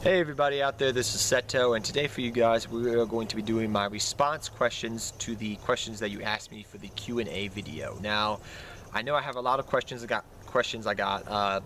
Hey everybody out there, this is Seto, and today for you guys we are going to be doing my response questions to the questions that you asked me for the Q&A video. Now, I know I have a lot of questions I got.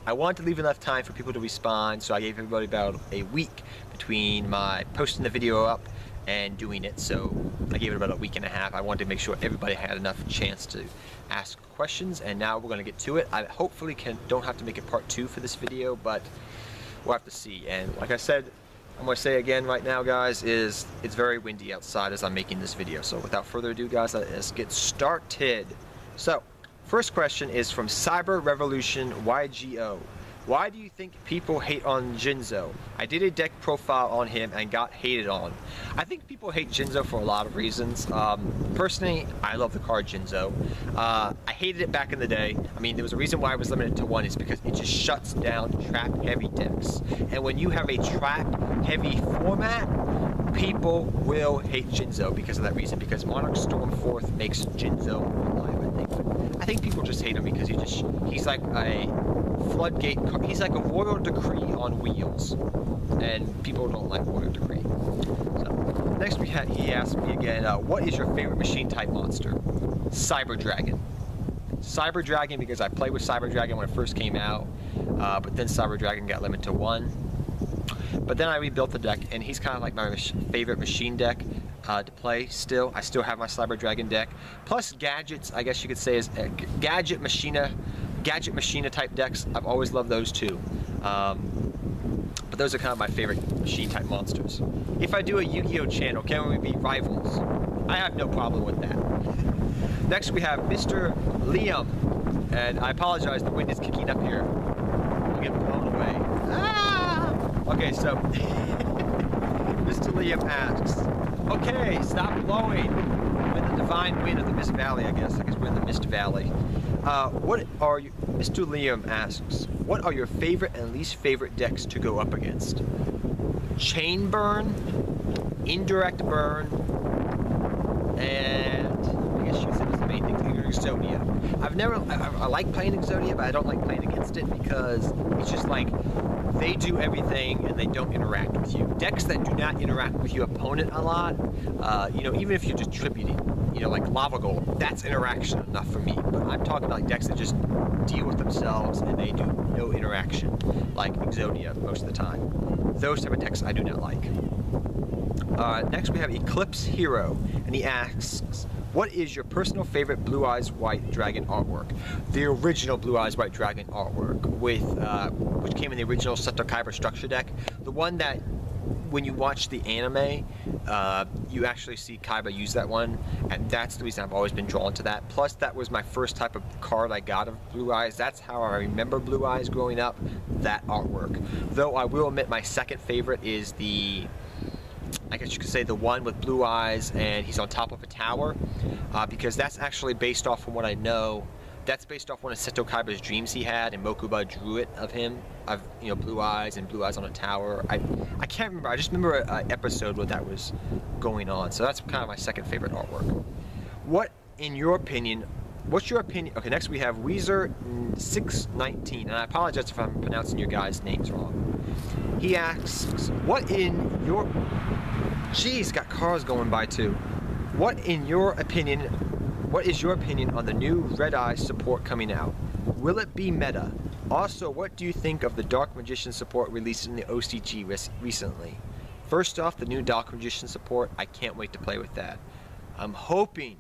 I wanted to leave enough time for people to respond, so I gave everybody about a week between my posting the video up and doing it. So I gave it about a week and a half. I wanted to make sure everybody had enough chance to ask questions, and now we're going to get to it. I hopefully don't have to make it part 2 for this video, but we'll have to see. And like I said, I'm going to say again right now, guys, it's very windy outside as I'm making this video. So without further ado, guys, let's get started. So, first question is from Cyber Revolution YGO. Why do you think people hate on Jinzo? I did a deck profile on him and got hated on. I think people hate Jinzo for a lot of reasons. Personally, I love the card Jinzo. I hated it back in the day. I mean, there was a reason why I was limited to 1 is because it just shuts down trap-heavy decks. And when you have a trap-heavy format, people will hate Jinzo because of that reason. Because Monarch Storm 4th makes Jinzo alive, I think. But I think people just hate him because he's like a floodgate, he's like a royal decree on wheels, and people don't like royal decree. So next he asked me again, what is your favorite machine type monster? Cyber Dragon. Cyber Dragon because I played with Cyber Dragon when it first came out, but then Cyber Dragon got limited to 1. But then I rebuilt the deck, and he's kind of like my favorite machine deck to play still. I still have my Cyber Dragon deck. Plus gadgets, I guess you could say, is gadget machina type decks. I've always loved those too. But those are kind of my favorite machine type monsters. If I do a Yu-Gi-Oh channel, can we be rivals? I have no problem with that. Next we have Mr. Liam. And I apologize, the wind is kicking up here. I'll get blown away. Ah! Okay, so Mr. Liam asks, okay, stop blowing. I'm in the divine wind of the Mist Valley, I guess. I guess we're in the Mist Valley. Mr. Liam asks, what are your favorite and least favorite decks to go up against? Chain Burn, Indirect Burn, and I guess you said it's the main thing, Exodia. I like playing Exodia, but I don't like playing against it because it's just like, they do everything and they don't interact with you. Decks that do not interact with your opponent a lot, you know, even if you're just tributing, you know, like Lava Gold, that's interaction enough for me. But I'm talking about decks that just deal with themselves and they do no interaction, like Exodia most of the time. Those type of decks I do not like. Next we have Eclipse Hero, and he asks, what is your personal favorite Blue Eyes White Dragon artwork? The original Blue Eyes White Dragon artwork, with which came in the original Seto Kaiba structure deck. The one that, when you watch the anime, you actually see Kaiba use that one, and that's the reason I've always been drawn to that. Plus, that was my first type of card I got of Blue Eyes. That's how I remember Blue Eyes growing up, that artwork. Though I will admit my second favorite is the, I guess you could say, the one with blue eyes and he's on top of a tower, because that's actually based off from what I know. That's based off one of Seto Kaiba's dreams he had, and Mokuba drew it of him, of, you know, blue eyes and blue eyes on a tower. I can't remember. I just remember an episode where that was going on. So that's kind of my second favorite artwork. What, in your opinion, what's your opinion? Okay, next we have Weezer619, and I apologize if I'm pronouncing your guys' names wrong. He asks, what in your... Jeez, got cars going by too. What is your opinion on the new Red Eye support coming out? Will it be meta? Also, what do you think of the Dark Magician support released in the OCG recently? First off, the new Dark Magician support, I can't wait to play with that. I'm praying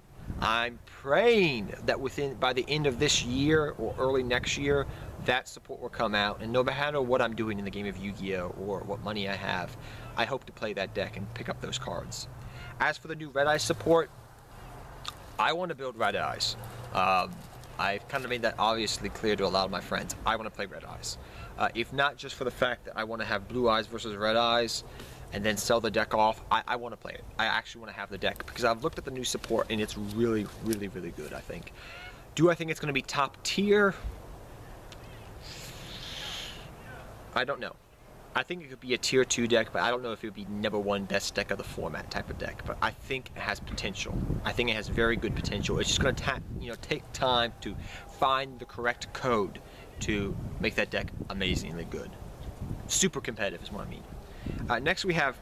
that by the end of this year or early next year, that support will come out, and no matter what I'm doing in the game of Yu-Gi-Oh! Or what money I have, I hope to play that deck and pick up those cards. As for the new Red Eyes support, I want to build Red Eyes. I've kind of made that obviously clear to a lot of my friends. I want to play Red Eyes. If not just for the fact that I want to have Blue Eyes versus Red Eyes, and then sell the deck off, I want to play it. I actually want to have the deck, because I've looked at the new support, and it's really, really, really good, I think. Do I think it's going to be top tier? I don't know. I think it could be a tier 2 deck, but I don't know if it would be #1 best deck of the format type of deck. But I think it has potential. I think it has very good potential. It's just going to take time to find the correct code to make that deck amazingly good. Super competitive is what I mean. Next we have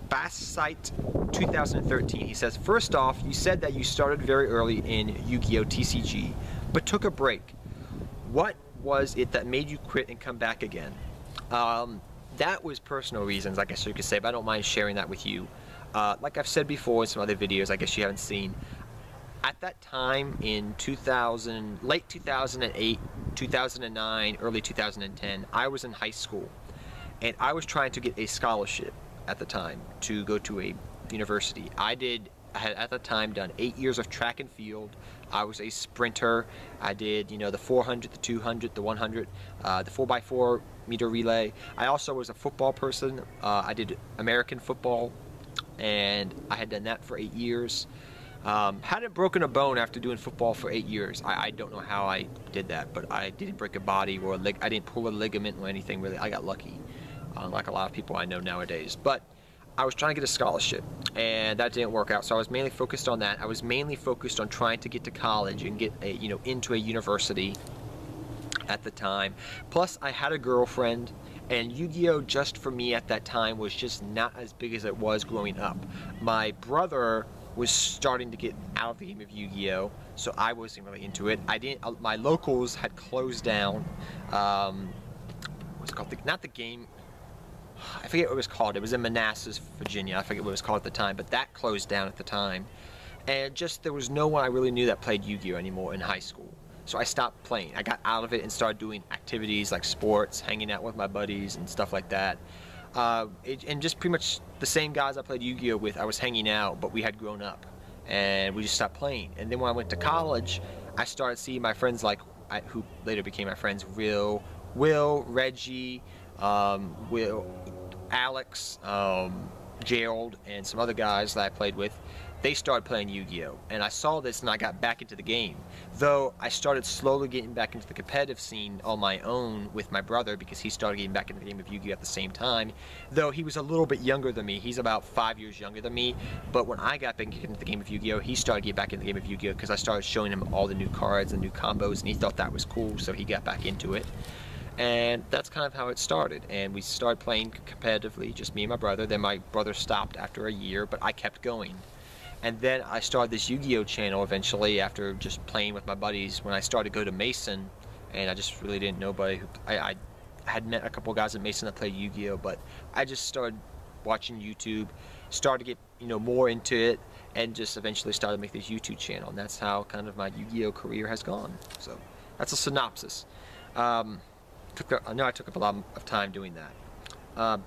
Bassite 2013. He says, first off, you said that you started very early in Yu-Gi-Oh! TCG, but took a break. What was it that made you quit and come back again? That was personal reasons, I guess you could say, but I don't mind sharing that with you. Like I've said before in some other videos, I guess you haven't seen. At that time in late 2008, 2009, early 2010, I was in high school, and I was trying to get a scholarship at the time to go to a university. I had at the time done 8 years of track and field. I was a sprinter. I did, the 400, the 200, the 100, the 4x4 meter relay. I also was a football person. I did American football, and I had done that for 8 years. Hadn't broken a bone after doing football for 8 years. I don't know how I did that, but I didn't break a body or I didn't pull a ligament or anything really. I got lucky, like a lot of people I know nowadays. But I was trying to get a scholarship, and that didn't work out. So I was mainly focused on that. I was mainly focused on trying to get to college and get into a university at the time. Plus, I had a girlfriend, and Yu-Gi-Oh! Just for me at that time was just not as big as it was growing up. My brother was starting to get out of the game of Yu-Gi-Oh! So I wasn't really into it. My locals had closed down. What's it called? Not the game. I forget what it was called. It was in Manassas, Virginia. I forget what it was called at the time, but that closed down at the time. And just there was no one I really knew that played Yu-Gi-Oh! Anymore in high school. So I stopped playing. I got out of it and started doing activities like sports, hanging out with my buddies and stuff like that. And just pretty much the same guys I played Yu-Gi-Oh! With, I was hanging out, but we had grown up. And we just stopped playing. And then when I went to college, I started seeing my friends who later became my friends, Will, Reggie, Alex, Gerald, and some other guys that I played with. They started playing Yu-Gi-Oh! And I saw this and I got back into the game. Though I started slowly getting back into the competitive scene on my own with my brother, because he started getting back into the game of Yu-Gi-Oh! At the same time. Though he was a little bit younger than me. He's about 5 years younger than me. But when I got back into the game of Yu-Gi-Oh! He started getting back into the game of Yu-Gi-Oh! Because I started showing him all the new cards and new combos, and he thought that was cool, so he got back into it. And that's kind of how it started. And we started playing competitively, just me and my brother. Then my brother stopped after a year, but I kept going. And then I started this Yu-Gi-Oh! Channel eventually after just playing with my buddies. When I started to go to Mason, and I just really didn't know anybody. I had met a couple guys at Mason that played Yu-Gi-Oh! But I just started watching YouTube, started to get more into it, and just eventually started to make this YouTube channel. And that's how kind of my Yu-Gi-Oh! Career has gone. So that's a synopsis. I know I took up a lot of time doing that.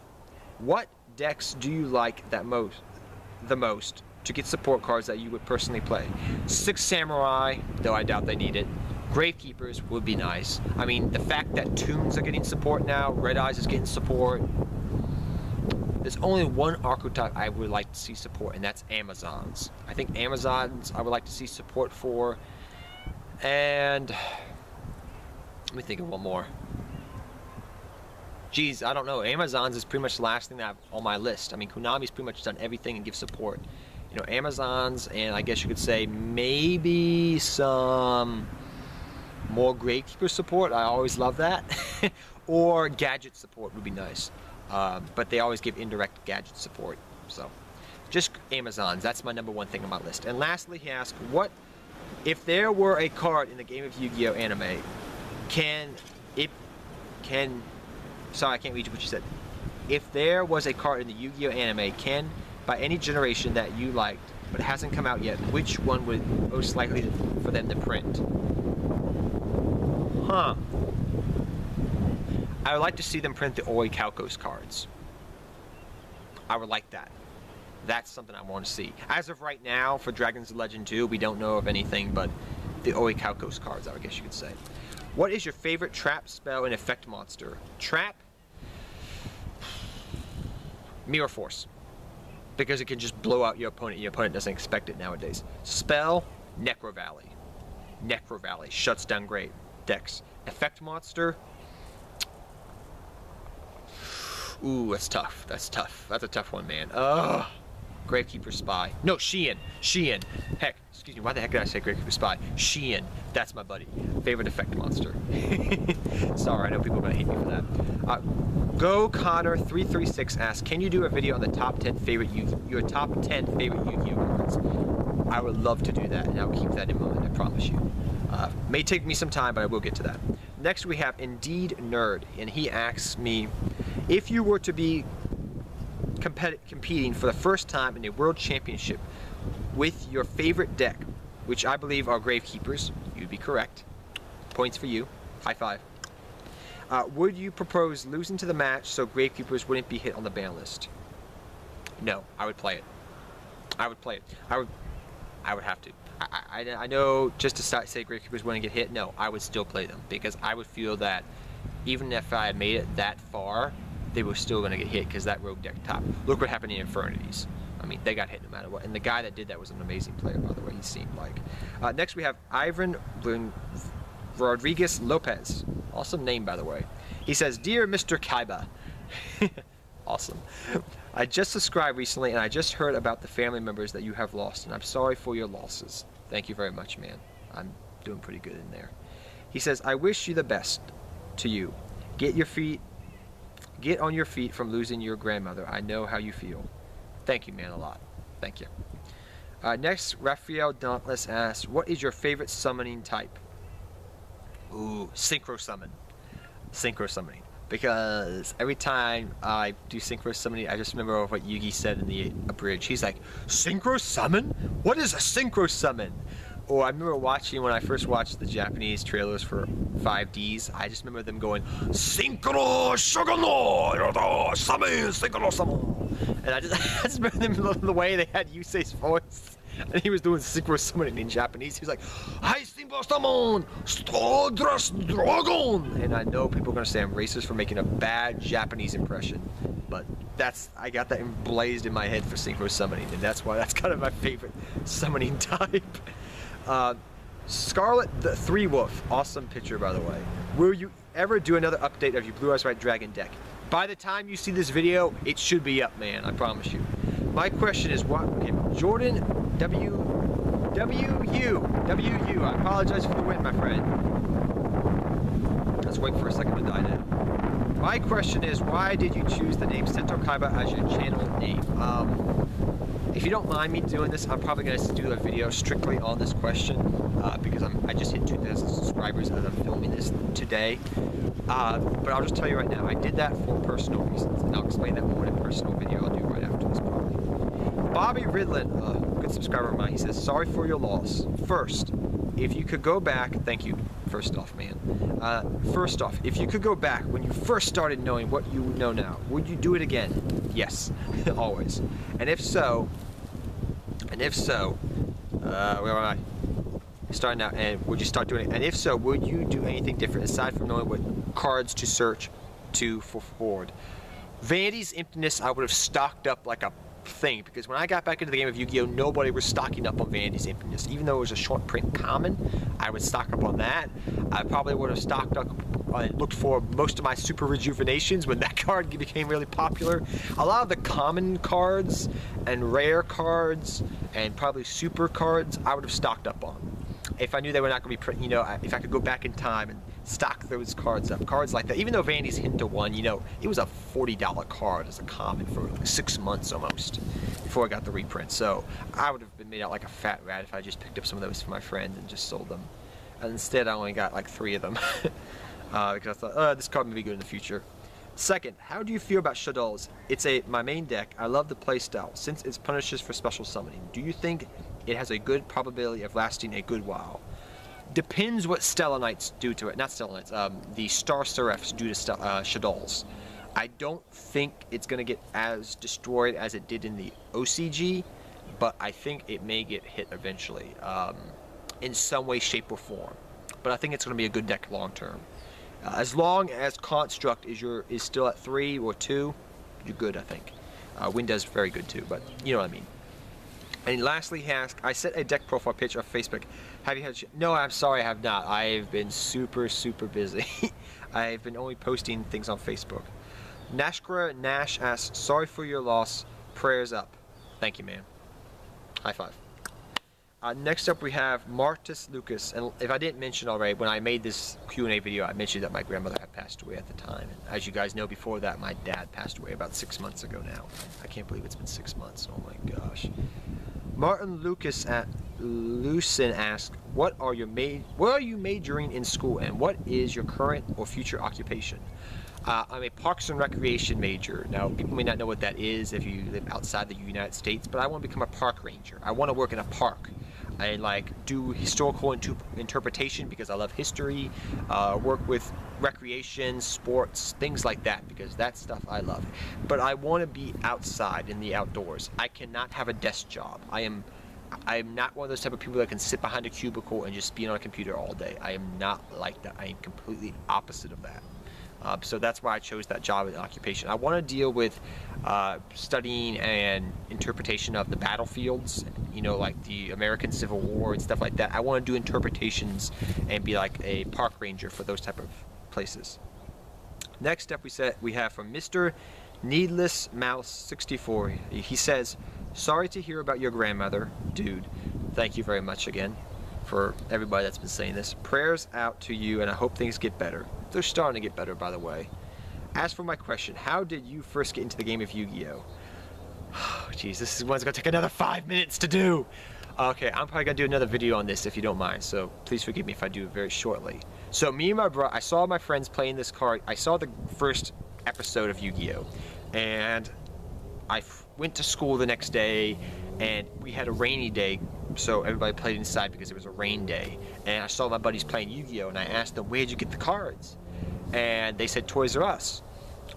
What decks do you like the most to get support cards that you would personally play? Six Samurai, though I doubt they need it. Gravekeepers would be nice. I mean, the fact that Toons are getting support now, Red Eyes is getting support. There's only one archetype I would like to see support, and that's Amazons. I think Amazons I would like to see support for. And let me think of one more. Geez, I don't know. Amazons is pretty much the last thing that I have on my list. I mean, Konami's pretty much done everything and gives support. Amazons, and I guess you could say maybe some more Gravekeeper support. I always love that. Or gadget support would be nice. But they always give indirect gadget support. So, just Amazons. That's my #1 thing on my list. And lastly, he asked, what if there were a card in the game of Yu-Gi-Oh! Anime, sorry, I can't read what you said. If there was a card in the Yu-Gi-Oh! Anime, by any generation that you liked, but it hasn't come out yet, which one would most likely for them to print? I would like to see them print the Oi Calcos cards. I would like that. That's something I want to see. As of right now, for Dragons of Legend 2, we don't know of anything but the Oi Calcos cards, I guess you could say. What is your favorite trap, spell, and effect monster? Trap? Mirror Force. Because it can just blow out your opponent. Your opponent doesn't expect it nowadays. Spell, Necro Valley. Necro Valley shuts down great decks. Effect monster. Ooh, that's tough. That's tough. That's a tough one, man. Ugh. Gravekeeper Spy. No, Sheehan. Sheehan. Heck, excuse me, why the heck did I say Gravekeeper Spy? Sheehan, that's my buddy. Favorite effect monster. Sorry, I know people are gonna hate me for that. Go Connor 336 asks, can you do a video on the top 10 favorite your top 10 favorite Yu-Gi-Oh cards? I would love to do that, and I'll keep that in mind, I promise you. May take me some time, but I will get to that. Next we have Indeed Nerd, and he asks me, if you were to be competing for the first time in a world championship with your favorite deck, which I believe are Gravekeepers, you'd be correct. Points for you. High five. Would you propose losing to the match so Gravekeepers wouldn't be hit on the ban list? No, I would play it. I would play it. I would have to. I know just to say Gravekeepers wouldn't get hit, no, I would still play them because I would feel that even if I had made it that far, they were still going to get hit because that rogue deck top. Look what happened in Infernities. I mean, they got hit no matter what. And the guy that did that was an amazing player, by the way, he seemed like. Next we have Ivan Rodriguez Lopez. Awesome name, by the way. He says, Dear Mr. Kaiba. Awesome. I just subscribed recently and I just heard about the family members that you have lost, and I'm sorry for your losses. Thank you very much, man. I'm doing pretty good in there. He says, I wish you the best to you. Get on your feet from losing your grandmother. I know how you feel. Thank you, man, a lot. Thank you. Next, Raphael Dauntless asks, what is your favorite summoning type? Ooh, Synchro Summon. Synchro Summoning. Because every time I do Synchro Summoning, I just remember what Yugi said in the abridged. He's like, Synchro Summon? What is a Synchro Summon? Or I remember watching, when I first watched the Japanese trailers for 5Ds, I just remember them going, Synchro Shoguno Summon, Synchro Summon. And I just remember them, the way they had Yusei's voice. And he was doing Synchro Summoning in Japanese. He was like, Hi Synchro Summon, Stardust Dragon. And I know people are going to say I'm racist for making a bad Japanese impression. But I got that emblazed in my head for Synchro Summoning. And that's why that's kind of my favorite summoning type. Scarlet the Three Wolf, awesome picture by the way. Will you ever do another update of your Blue Eyes White Dragon deck? By the time you see this video, it should be up, man, I promise you. My question is what, okay, Jordan WU, I apologize for the win, my friend. Let's wait for a second to die down. My question is, why did you choose the name Sento Kaiba as your channel name? If you don't mind me doing this, I'm probably going to do a video strictly on this question because I just hit 2,000 subscribers as I'm filming this today. But I'll just tell you right now, I did that for personal reasons, and I'll explain that more in a personal video I'll do right after this probably. Bobby Ridlin, good subscriber of mine, he says, sorry for your loss. First, if you could go back, thank you, first off, man. First off, if you could go back when you first started knowing what you know now, would you do it again? Yes, always. And if so, where am I? Starting out, and would you start doing it? And if so, would you do anything different aside from knowing what cards to search to for forward? Vanity's Emptiness, I would have stocked up like a thing, because when I got back into the game of Yu-Gi-Oh, nobody was stocking up on Vanity's Emptiness. Even though it was a short print common, I would stock up on that. I probably would have stocked up and looked for most of my Super Rejuvenations when that card became really popular. A lot of the common cards and rare cards and probably super cards I would have stocked up on. If I knew they were not going to be print, you know, if I could go back in time and stock those cards up, cards like that. Even though Vanity's Hinta 1, you know, it was a $40 card as a common for like 6 months almost before I got the reprint. So I would have been made out like a fat rat if I just picked up some of those for my friends and just sold them. And instead, I only got like 3 of them because I thought, this card may be good in the future. Second, how do you feel about Shaddolls? It's my main deck. I love the playstyle since it punishes for special summoning. Do you think it has a good probability of lasting a good while? Depends what Stella Knights do to it. Not Stella Knights, the Star Seraphs do to Shaddolls. I don't think it's going to get as destroyed as it did in the OCG, but I think it may get hit eventually in some way, shape, or form. But I think it's going to be a good deck long term. As long as Construct is still at 3 or 2, you're good, I think. Windows very good too, but you know what I mean. And lastly, he asked, I set a deck profile picture on Facebook. Have you had? No, I'm sorry, I have not. I've been super busy. I've been only posting things on Facebook. Nashkra Nash asks, sorry for your loss. Prayers up. Thank you, man. High five. Next up we have Martus Lucas, and if I didn't mention already, when I made this Q&A video, I mentioned that my grandmother had passed away at the time. And as you guys know, before that, my dad passed away about 6 months ago now. I can't believe it's been 6 months. Oh my gosh. Martin Lucas at Lucen asks, what are you majoring in school, and what is your current or future occupation? I'm a Parks and Recreation major. Now, people may not know what that is if you live outside the United States, but I want to become a park ranger. I want to work in a park. I do historical interpretation because I love history, work with recreation, sports, things like that, because that's stuff I love. But I want to be outside in the outdoors. I cannot have a desk job. I am not one of those type of people that can sit behind a cubicle and just be on a computer all day. I am not like that. I am completely opposite of that. So that's why I chose that job and occupation. I want to deal with studying and interpretation of the battlefields, you know, like the American Civil War and stuff like that. I want to do interpretations and be like a park ranger for those type of places. Next up we have from Mr. Needless Mouse 64. He says, sorry to hear about your grandmother. Dude, thank you very much again for everybody that's been saying this. Prayers out to you, and I hope things get better. They're starting to get better, by the way. As for my question, how did you first get into the game of Yu-Gi-Oh? Jeez, this is one's gonna take another 5 minutes to do. Okay, I'm probably gonna do another video on this if you don't mind, so please forgive me if I do it very shortly. So me and my brother, I saw my friends playing this card. I saw the first episode of Yu-Gi-Oh, and I went to school the next day, and we had a rainy day, so everybody played inside because it was a rain day. And I saw my buddies playing Yu-Gi-Oh, and I asked them, where'd you get the cards? And they said Toys R Us.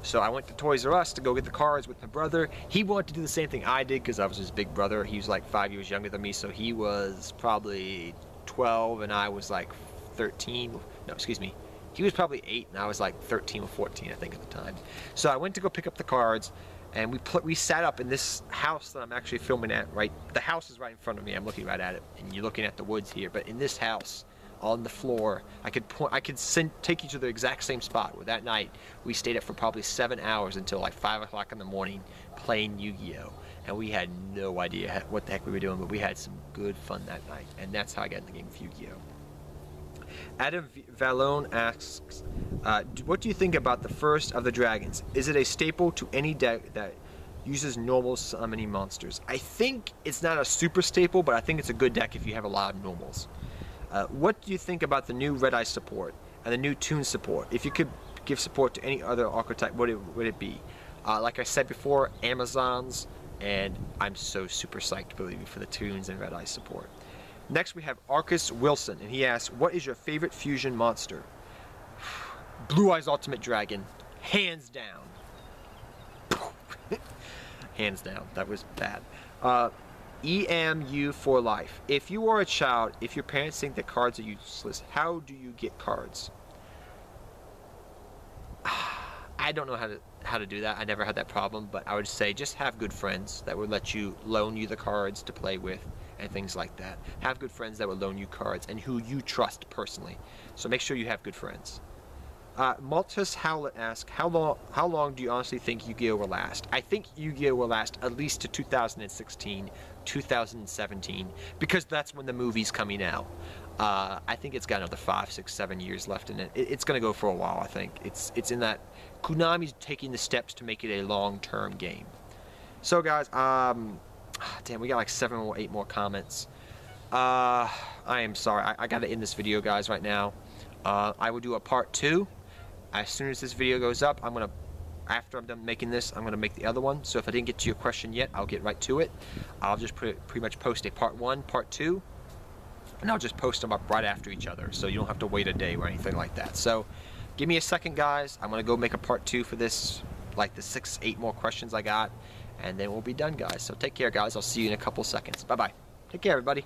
So I went to Toys R Us to go get the cards with my brother. He wanted to do the same thing I did because I was his big brother. He was like 5 years younger than me, so he was probably 12 and I was like 13. No, excuse me. He was probably 8 and I was like 13 or 14, I think, at the time. So I went to go pick up the cards, and we sat up in this house that I'm actually filming at, right? The house is right in front of me. I'm looking right at it, and you're looking at the woods here. But in this house, on the floor, I could take you to the exact same spot where that night we stayed up for probably 7 hours until like 5 o'clock in the morning playing Yu-Gi-Oh! And we had no idea what the heck we were doing, but we had some good fun that night. And that's how I got in the game of Yu-Gi-Oh! Adam Vallone asks, what do you think about the first of the dragons? Is it a staple to any deck that uses normal summoning monsters? I think it's not a super staple, but I think it's a good deck if you have a lot of normals. What do you think about the new Red Eye support and the new Toon support? If you could give support to any other archetype, what would it be? Like I said before, Amazons, and I'm so super psyched, believe me, for the Toons and Red Eye support. Next we have Arcus Wilson, and he asks, what is your favorite fusion monster? Blue Eyes Ultimate Dragon, hands down. Hands down, that was bad. EMU for life. If you are a child, if your parents think that cards are useless, how do you get cards? I don't know how to do that. I never had that problem, but I would say just have good friends that would let you loan you the cards to play with and things like that. Have good friends that will loan you cards and who you trust personally. So make sure you have good friends. Maltus Howlett asks, how long do you honestly think Yu-Gi-Oh! Will last? I think Yu-Gi-Oh! Will last at least to 2016, 2017, because that's when the movie's coming out. I think it's got another 5, 6, 7 years left in it. It's going to go for a while, I think. It's in that Konami's taking the steps to make it a long-term game. So guys, damn, we got like 7 or 8 more comments. I am sorry. I got to end this video, guys, right now. I will do a part 2. As soon as this video goes up, after I'm done making this, I'm going to make the other one. So if I didn't get to your question yet, I'll get right to it. I'll just pretty much post a part 1, part 2, and I'll just post them up right after each other, so you don't have to wait a day or anything like that. So give me a second, guys. I'm going to go make a part 2 for this, like the 6, 8 more questions I got, and then we'll be done, guys. So take care, guys. I'll see you in a couple seconds. Bye-bye. Take care, everybody.